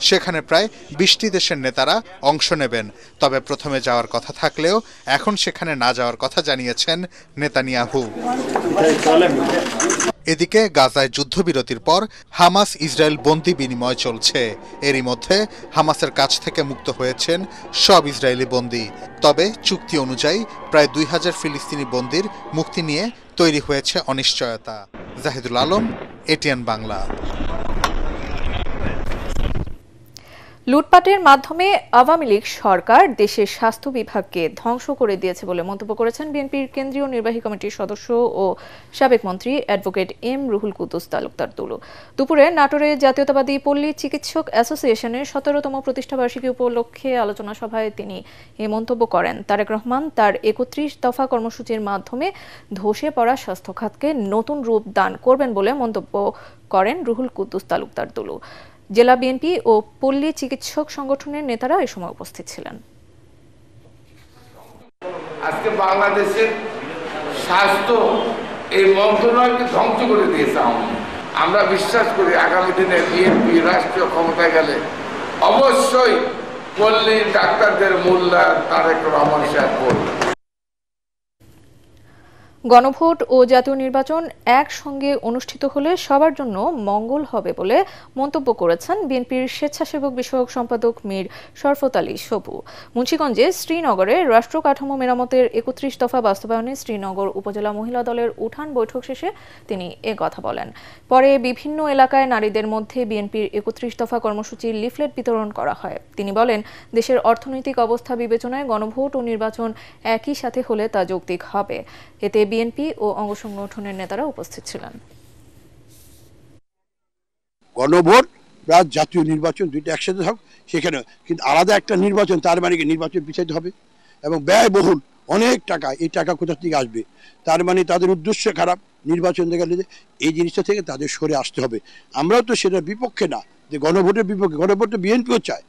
সেখানে প্রায় 20টি দেশের নেতারা অংশ নেবেন। তবে প্রথমে যাওয়ার কথা থাকলেও এখন সেখানে না যাওয়ার কথা জানিয়েছেন নেতানিয়াহু। এদিকে গাজায় যুদ্ধবিরতির পর হামাস ইসরায়েল বন্দি বিনিময় চলছে। এরই মধ্যে হামাসের কাছ থেকে মুক্ত হয়েছেন সব ইসরায়েলি বন্দী। তবে চুক্তি অনুযায়ী প্রায় 2000 ফিলিস্তিনি বন্দির মুক্তি নিয়ে তৈরি হয়েছে অনিশ্চয়তা। জাহিদুল আলম, এটিএন বাংলা। লুটপাটের মাধ্যমে আওয়ামী লীগ সরকার দেশের স্বাস্থ্য বিভাগকে ধ্বংস করে দিয়েছে বলে মন্তব্য করেছেন বিএনপির কেন্দ্রীয় নির্বাহী কমিটির সদস্য ও সাবেক মন্ত্রী অ্যাডভোকেট এম রুহুল কুদ্দুস তালুকদার দুলু। দুপুরে নাটোরে জাতীয়তাবাদী পল্লী চিকিৎসক অ্যাসোসিয়েশনের 17তম প্রতিষ্ঠাবার্ষিকী উপলক্ষে আলোচনা সভায় তিনি এ মন্তব্য করেন। তারেক রহমান তার 31 দফা কর্মসূচির মাধ্যমে ধসে পড়া স্বাস্থ্য খাতকে নতুন রূপ দান করবেন বলে মন্তব্য করেন রুহুল কুদ্দুস তালুকদার দুলু। জেলা বিএনপি ও পল্লী চিকিৎসক সংগঠনের নেতারা এই সময় উপস্থিত ছিলেন। আজকে বাংলাদেশের স্বাস্থ্য এই মন্ত্রণালয়কে ধ্বংস করে দিয়েছে। আমরা বিশ্বাস করি আগামী দিনে বিএনপি রাষ্ট্রীয় ক্ষমতায় গেলে অবশ্যই পল্লী ডাক্তারদের মূল্যায়ন তারেক রহমান সাহেব করবে। গণভোট ও জাতীয় নির্বাচন একসঙ্গে অনুষ্ঠিত হলে সবার জন্য মঙ্গল হবে বলে মন্তব্য করেছেন বিএনপির স্বেচ্ছাসেবক বিষয়ক সম্পাদক মীর শরফত আলী সবু। মুন্সিগঞ্জে শ্রীনগরে রাষ্ট্র কাঠামো মেরামতের 31 দফা বাস্তবায়নে শ্রীনগর উপজেলা মহিলা দলের উঠান বৈঠক শেষে তিনি কথা বলেন। পরে বিভিন্ন এলাকায় নারীদের মধ্যে বিএনপির 31 দফা কর্মসূচির লিফলেট বিতরণ করা হয়। তিনি বলেন, দেশের অর্থনৈতিক অবস্থা বিবেচনায় গণভোট ও নির্বাচন একই সাথে হলে তা যৌক্তিক হবে। এতে বিএনপি ও অঙ্গ সংগঠনের নেতারা উপস্থিত ছিলেন। গণভোট বা জাতীয় নির্বাচন দুইটা একসাথে হোক, সেখানে কিন্তু আলাদা একটা নির্বাচন, তার মানে কি নির্বাচন পিছাইতে হবে এবং ব্যয়বহুল অনেক টাকা, এই টাকা কোথা থেকে আসবে? তার মানে তাদের উদ্দেশ্য খারাপ। নির্বাচন দেখা গেলে এই জিনিসটা থেকে তাদের সরে আসতে হবে। আমরাও তো সেটার বিপক্ষে না যে গণভোটের বিপক্ষে, গণভোট তো বিএনপিও চায়।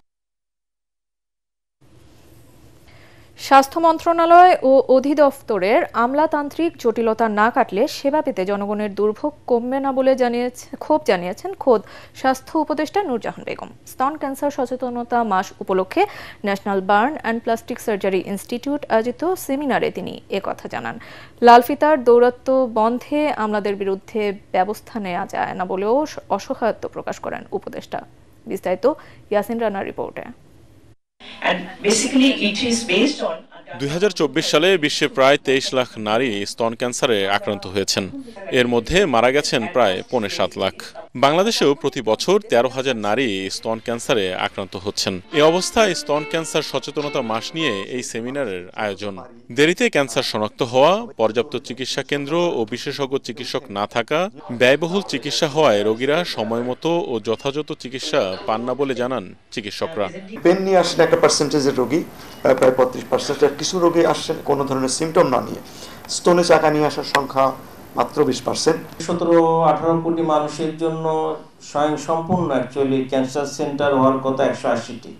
স্বাস্থ্য মন্ত্রণালয় ও অধিদপ্তরের আমলাতান্ত্রিক জটিলতা না কাটলে সেবা পেতে জনগণের দুর্ভোগ কমবে না বলে জানিয়েছেন খোদ স্বাস্থ্য উপদেষ্টা নূরজাহান বেগম। স্তন ক্যান্সার সচেতনতা মাস উপলক্ষে national burn and plastic surgery institute আয়োজিত সেমিনারে তিনি একথা জানান। লালফিতার দৌরাত্ম্য বন্ধে আমলাদের বিরুদ্ধে ব্যবস্থা নেওয়া যায় না বলেও অসহায়ত্ব প্রকাশ করেন উপদেষ্টা। বিস্তারিত ইয়াসিন রানার রিপোর্টে। 2024 সালে বিশ্বে প্রায় 23 লাখ নারী স্তন ক্যান্সারে আক্রান্ত হয়েছেন। এর মধ্যে মারা গেছেন প্রায় 7.5 লাখ। বাংলাদেশেও প্রতি বছর 13,000 নারী স্তন ক্যান্সারে আক্রান্ত হচ্ছেন। এই অবস্থায় স্তন ক্যান্সার সচেতনতা মাস নিয়ে এই সেমিনারের আয়োজন। দেরিতে ক্যান্সার শনাক্ত হওয়া, পর্যাপ্ত চিকিৎসা কেন্দ্র ও বিশেষজ্ঞ চিকিৎসক না থাকা, ব্যয়বহুল চিকিৎসা হওয়ায় রোগীরা সময়মতো ও যথাযথ চিকিৎসা পান না বলে জানান চিকিৎসকরা। পেন নিয়ে আসেন একটা পার্সেন্টেজের রোগী, প্রায় 35%। কিছু রোগী আসছেন কোনো ধরনের সিমটম না নিয়ে। স্টোনে চাকা নিয়ে আসার সংখ্যা মাত্র 20%। 17-18 কোটি মানুষের জন্য স্বয়ংসম্পূর্ণ অ্যাকচুয়ালি ক্যান্সার সেন্টার হওয়ার কথা 180টি।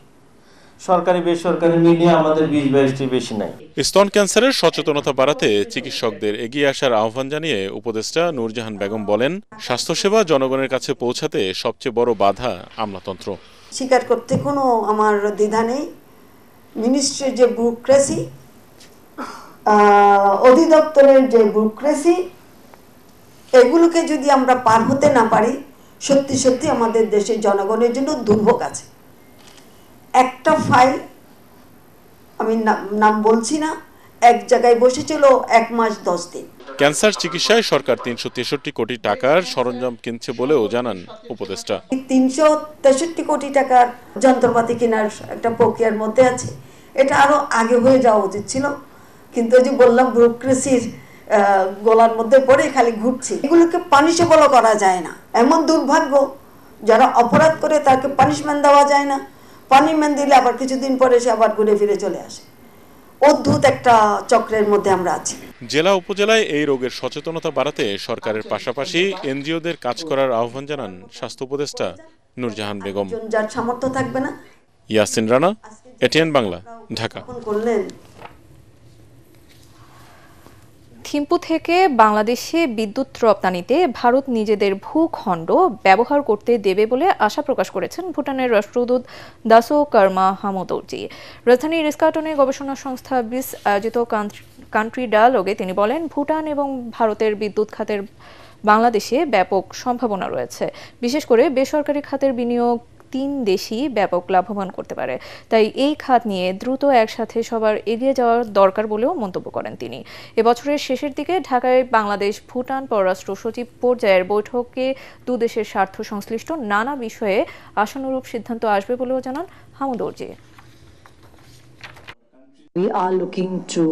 সরকারি বেসরকারি মিলিয়ে আমাদের 20-22টি বেশি নাই। স্তন ক্যান্সারের সচেতনতা বাড়াতে চিকিৎসকদের এগিয়ে আসার আহ্বান জানিয়ে উপদেষ্টা নূরজাহান বেগম বলেন, স্বাস্থ্যসেবা জনগণের কাছে পৌঁছাতে সবচেয়ে বড় বাধা আমলাতন্ত্র। স্বীকার করতে কোনো আমার দ্বিধা নেই। মিনিস্ট্রির যে ব্যুরোক্রেসি, অধিদপ্তরের যে ব্যুরোক্রেসি, এগুলোকে যদি আমরা পার হতে না পারি, সত্যি সত্যি আমাদের দেশের জনগণের জন্য দুর্ভোগ আছে। একটা ফাইল, আমি নাম বলছি না, এক জায়গায় বসেছিল 1 মাস 10 দিন। ক্যান্সার চিকিৎসায় সরকার 363 কোটি টাকার সরঞ্জাম কিনছে বলেও জানান উপদেষ্টা। 363 কোটি টাকার যন্ত্রপাতি কেনার একটা প্রক্রিয়ার মধ্যে আছে। এটা আরো আগে হয়ে যাওয়া উচিত ছিল, কিন্তু যে বললাম ব্যুরোক্রেসির গলার মধ্যে পড়ে খালি ঘুরছি। এগুলোকে পানিশেবল করা যায় না। এমন দুর্ভাগ্য, যারা অপরাধ করে তাকে পানিশমেন্ট দেওয়া যায় না। পানিশমেন্ট দিলে আবার কিছুদিন পরে সে আবার ঘুরে ফিরে চলে আসে। অদ্ভুত একটা চক্রের মধ্যে আমরা আছি। জেলা উপজেলায় এই রোগের সচেতনতা বাড়াতে সরকারের পাশাপাশি এনজিওদের কাজ করার আহ্বান জানান স্বাস্থ্য উপদেষ্টা নূরজাহান বেগম। যার সামর্থ্য থাকবে না। ইয়াসিন রানা, এটিএন বাংলা, ঢাকা। থিম্পু থেকে বাংলাদেশে বিদ্যুৎ রপ্তানিতে ভারত নিজেদের ভূখণ্ড ব্যবহার করতে দেবে বলে আশা প্রকাশ করেছেন ভুটানের রাষ্ট্রদূত দাসো কার্মা হামোদৌজি। রাজধানীর ইস্কাটনে গবেষণা সংস্থা বিস আয়োজিত কান্ট্রি ডায়ালগে তিনি বলেন, ভুটান এবং ভারতের বিদ্যুৎ খাতের বাংলাদেশে ব্যাপক সম্ভাবনা রয়েছে। বিশেষ করে বেসরকারি খাতের বিনিয়োগ 3 দেশই ব্যাপক লাভবান করতে পারে। তাই এই খাত নিয়ে দ্রুত একসাথে সবার এগিয়ে যাওয়ার দরকার বলেও মন্তব্য করেন তিনি। এবছরের শেষের দিকে ঢাকায় বাংলাদেশ ভুটান পররাষ্ট্র সচিব পর্যায়ের বৈঠকে দুদেশের স্বার্থ সংশ্লিষ্ট নানা বিষয়ে আশানুরূপ সিদ্ধান্ত আসবে বলেও জানান হামোদৌজি। We are looking to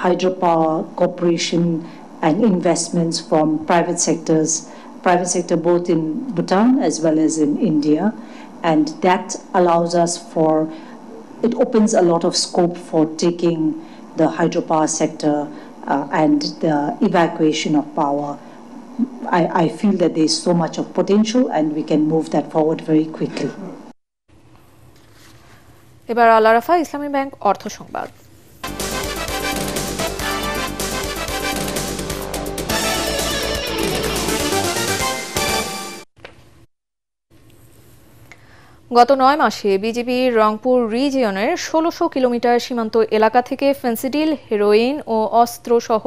hydropower cooperation and investments from private sector both in Bhutan as well as in India, and that allows us it opens a lot of scope for taking the hydropower sector and the evacuation of power. I feel that there is so much of potential and we can move that forward very quickly. এবার আল আরাফা ইসলামী bank অর্থ সংবাদ। গত 9 মাসে BGB Rangpur রিজিয়নের 1600 kilometre সীমান্ত এলাকা থেকে Phensedyl, heroin ও অস্ত্র সহ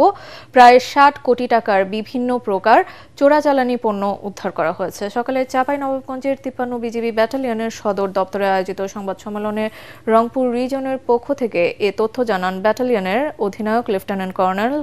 প্রায় 60 কোটি টাকার বিভিন্ন প্রকার চোরাচালানি পণ্য উদ্ধার করা হয়েছে। সকালে চাঁপাইনবাবগঞ্জের 53 বিজিবি ব্যাটালিয়নের সদর দপ্তরে আয়োজিত সংবাদ সম্মেলনে রংপুর রিজিয়নের পক্ষ থেকে এ তথ্য জানান ব্যাটালিয়নের অধিনায়ক লেফটেন্যান্ট কর্নেল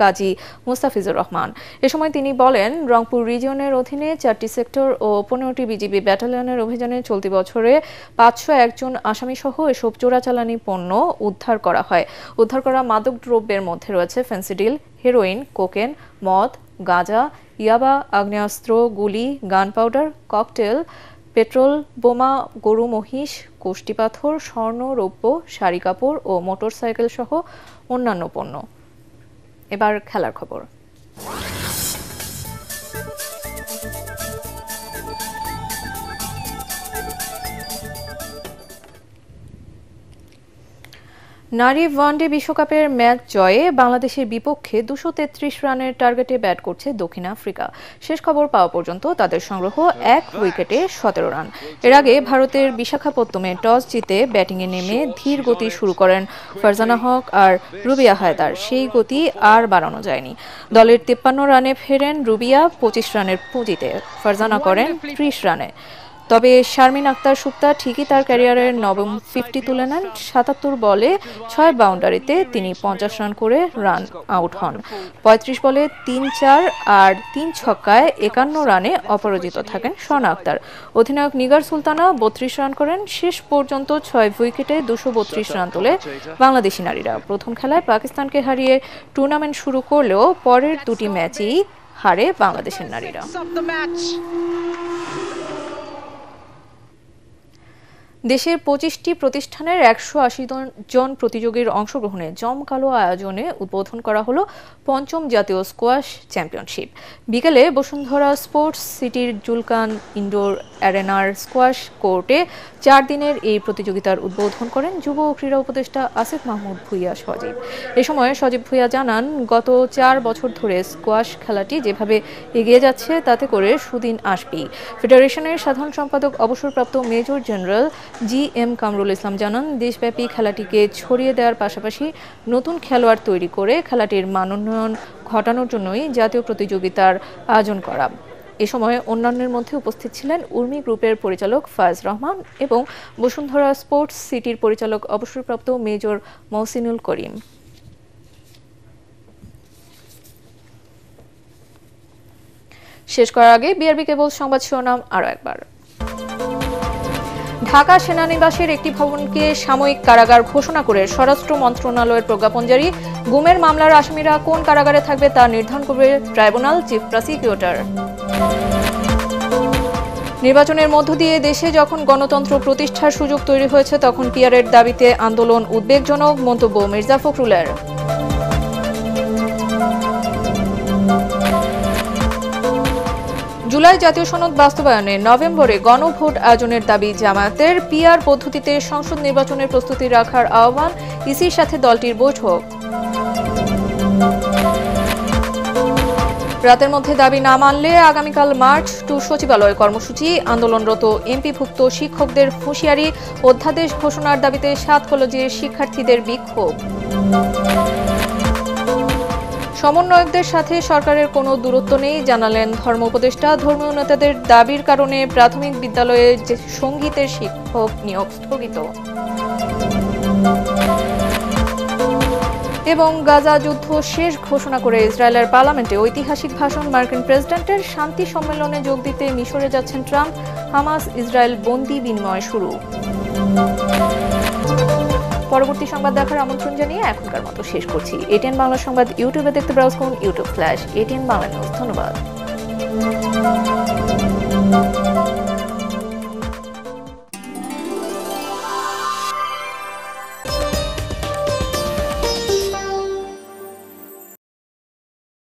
কাজী মুস্তাফিজুর রহমান। এ সময় তিনি বলেন, রংপুর রিজিয়নের অধীনে 4টি সেক্টর ও 15টি বিজিবি ব্যাটালিয়নের অভিযানে চলতি বছরে 501 জন আসামি সহ এসব চোরাচালানি পণ্য উদ্ধার করা হয়। উদ্ধার করা মাদক দ্রব্যের মধ্যে রয়েছে ফেন্সিডিল, হেরোইন, কোকেন, মদ, গাঁজা, ইয়াবা, আগ্নেয়াস্ত্র, গুলি, গান পাউডার, ককটেল, পেট্রোল বোমা, গরু মহিষ, কোষ্টি পাথর, স্বর্ণ, রৌপ্য, শাড়ি কাপড় ও মোটরসাইকেল সহ অন্যান্য পণ্য। এবার খেলার খবর। নারী ওয়ানডে বিশ্বকাপের ম্যাচ জয়ে বাংলাদেশের বিপক্ষে 233 রানের টার্গেটে ব্যাট করছে দক্ষিণ আফ্রিকা। শেষ খবর পাওয়া পর্যন্ত তাদের সংগ্রহ 1 উইকেটে 17 রান। এর আগে ভারতের বিশাখাপত্তমে টস জিতে ব্যাটিংয়ে নেমে ধীর গতি শুরু করেন ফারজানা হক আর রুবিয়া হায়দার। সেই গতি আর বাড়ানো যায়নি। দলের 53 রানে ফেরেন রুবিয়া 25 রানের পুঁজিতে, ফারজানা করেন 30 রানে। তবে শারমিন আক্তার সুক্তা ঠিকই তার ক্যারিয়ারের নবম 50 তুলে নেন। ৭৭ বলে 6 বাউন্ডারিতে তিনি 50 রান করে রান আউট হন। 35 বলে 3-4 আর 3 ছক্কায় 51 রানে অপরাজিত থাকেন স্বর্ণা আক্তার। অধিনায়ক নিগার সুলতানা 32 রান করেন। শেষ পর্যন্ত 6 উইকেটে 232 রান তোলে বাংলাদেশি নারীরা। প্রথম খেলায় পাকিস্তানকে হারিয়ে টুর্নামেন্ট শুরু করলেও পরের দুটি ম্যাচেই হারে বাংলাদেশের নারীরা। দেশের 25টি প্রতিষ্ঠানের 180 জন প্রতিযোগীর অংশগ্রহণে জমকালো আয়োজনে উদ্বোধন করা হলো ৫ম জাতীয় স্কোয়াশ চ্যাম্পিয়নশিপ। বিকেলে বসুন্ধরা স্পোর্টস সিটির জুলকান ইনডোর অ্যারেনার স্কোয়াশ কোর্টে 4 দিনের এই প্রতিযোগিতার উদ্বোধন করেন যুব ও ক্রীড়া উপদেষ্টা আসিফ মাহমুদ ভুঁইয়া সজীব। এ সময় সজীব ভুঁইয়া জানান, গত 4 বছর ধরে স্কোয়াশ খেলাটি যেভাবে এগিয়ে যাচ্ছে তাতে করে সুদিন আসবেই। ফেডারেশনের সাধারণ সম্পাদক অবসরপ্রাপ্ত major general GM Kamrul Islam জানান, দেশব্যাপী খেলাটিকে ছড়িয়ে দেওয়ার পাশাপাশি নতুন খেলোয়াড় তৈরি করে খেলাটির মানোন্নয়ন ঘটানোর জন্যই জাতীয় প্রতিযোগিতার আয়োজন করা। এ সময় অন্যান্যের মধ্যে উপস্থিত ছিলেন উর্মি গ্রুপের পরিচালক ফায়াজ রহমান এবং বসুন্ধরা স্পোর্টস সিটির পরিচালক অবসরপ্রাপ্ত মেজর মহসিনুল করিম। শেষ করার আগে বিআরবি কেবল সংবাদ শিরোনাম আরও একবার। ঢাকা সেনানিবাসের একটি ভবনকে সাময়িক কারাগার ঘোষণা করে স্বরাষ্ট্র মন্ত্রণালয়ের প্রজ্ঞাপন জারি। গুমের মামলার আসামিরা কোন কারাগারে থাকবে তা নির্ধারণ করবে ট্রাইব্যুনাল, চিফ প্রসিকিউটর। নির্বাচনের মধ্য দিয়ে দেশে যখন গণতন্ত্র প্রতিষ্ঠার সুযোগ তৈরি হয়েছে তখন পিআরের দাবিতে আন্দোলন উদ্বেগজনক, মন্তব্য মির্জা ফখরুলের। জুলাই জাতীয় সনদ বাস্তবায়নে নভেম্বরে গণভোট আয়োজনের দাবি জামায়াতের। পিআর পদ্ধতিতে সংসদ নির্বাচনের প্রস্তুতি রাখার আহ্বান, ইসির সাথে দলটির বৈঠক। রাতের মধ্যে দাবি না মানলে আগামীকাল মার্চ টু সচিবালয় কর্মসূচি। আন্দোলনরত এমপিভুক্ত শিক্ষকদের হুঁশিয়ারি, অধ্যাদেশ ঘোষণার দাবিতে 7 কলেজের শিক্ষার্থীদের বিক্ষোভ। সমন্বয়কদের সাথে সরকারের কোনো দূরত্ব নেই জানালেন ধর্ম উপদেষ্টা। ধর্মীয় নেতাদের দাবির কারণে প্রাথমিক বিদ্যালয়ে সঙ্গীতের শিক্ষক নিয়োগ স্থগিত। এবং গাজা যুদ্ধ শেষ ঘোষণা করে ইসরায়েলের পার্লামেন্টে ঐতিহাসিক ভাষণ মার্কিন প্রেসিডেন্টের। শান্তি সম্মেলনে যোগ দিতে মিশরে যাচ্ছেন ট্রাম্প। হামাস ইসরায়েল বন্দি বিনিময় শুরু। পরবর্তী সংবাদ দেখার আমন্ত্রণ জানিয়ে এখনকার মতো শেষ করছি। এটিএন বাংলা সংবাদ ইউটিউবে দেখতে ব্রাউজ করুন youtube/ATN বাংলা নিউজ। ধন্যবাদ।